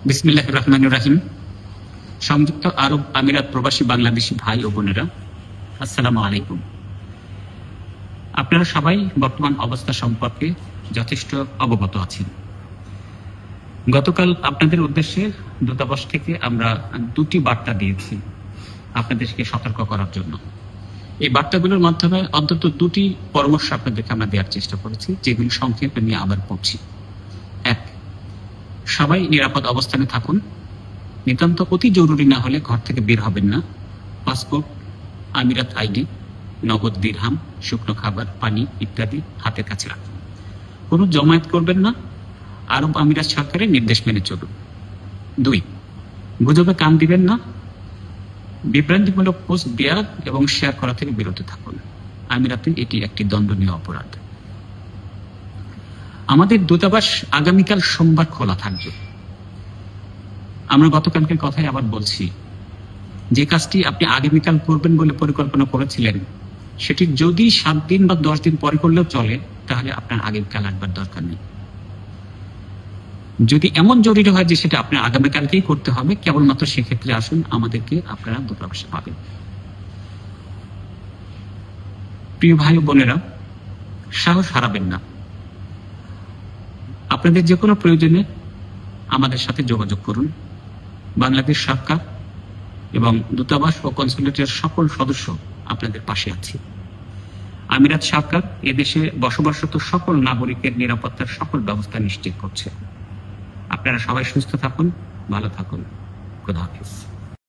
বিসমিল্লাহির রহমানির রহিম। সংযুক্ত আরব আমিরাত প্রবাসী বাংলাদেশি ভাই ও বোনেরা, আসসালামু আলাইকুম। আপনারা সবাই বর্তমান অবস্থা সম্পর্কে যথেষ্ট অবগত আছেন। গতকাল আপনাদের উদ্দেশ্যে দূতাবাস থেকে আমরা দুটি বার্তা দিয়েছি আপনাদেরকে সতর্ক করার জন্য। এই বার্তাগুলোর মাধ্যমে অন্তত দুটি পরামর্শ আপনাদেরকে আমরা দেওয়ার চেষ্টা করেছি, যেগুলি সংক্ষেপে নিয়ে আবার পড়ছি। এক, সবাই নিরাপদ অবস্থানে থাকুন। নিতান্ত অতি জরুরি না হলে ঘর থেকে বের হবেন না। পাসপোর্ট, আমিরাত আইডি, নগদ দিরহাম, শুকনো খাবার, পানি ইত্যাদি হাতের কাছে রাখুন। কোনো জমায়েত করবেন না। আরব আমিরাত সরকারের নির্দেশ মেনে চলুন। 2, গুজবে কান দিবেন না। বিভ্রান্তিমূলক পোস্ট দেওয়া এবং শেয়ার করা থেকে বিরত থাকুন। আমিরাতে এটি একটি দণ্ডনীয় অপরাধ। আমাদের দূতাবাস আগামীকাল সোমবার খোলা থাকবে। আমরা গতকালকের কথাই আবার বলছি, যে কাজটি আপনি আগামীকাল করবেন বলে পরিকল্পনা করেছিলেন, সেটি যদি 7 দিন বা 10 দিন পরে করলেও চলে, তাহলে আপনার আগামীকাল আসবার দরকার নেই। যদি এমন জরুরি হয় যে সেটা আপনার আগামীকালকেই করতে হবে, কেবলমাত্র সেক্ষেত্রে আসুন, আমাদেরকে আপনারা দূতাবাসে পাবেন। প্রিয় ভাই ও বোনেরা, সাহস হারাবেন না। আপনাদের যে কোনো প্রয়োজনে আমাদের সাথে যোগাযোগ করুন। বাংলাদেশ সরকার এবং দূতাবাস ও কনসুলেটের সকল সদস্য আপনাদের পাশে আছে। আমিরাত সরকার এদেশে বসবাসরত সকল নাগরিকের নিরাপত্তার সকল ব্যবস্থা নিশ্চিত করছে। আপনারা সবাই সুস্থ থাকুন, ভালো থাকুন। খোদা হাফেজ।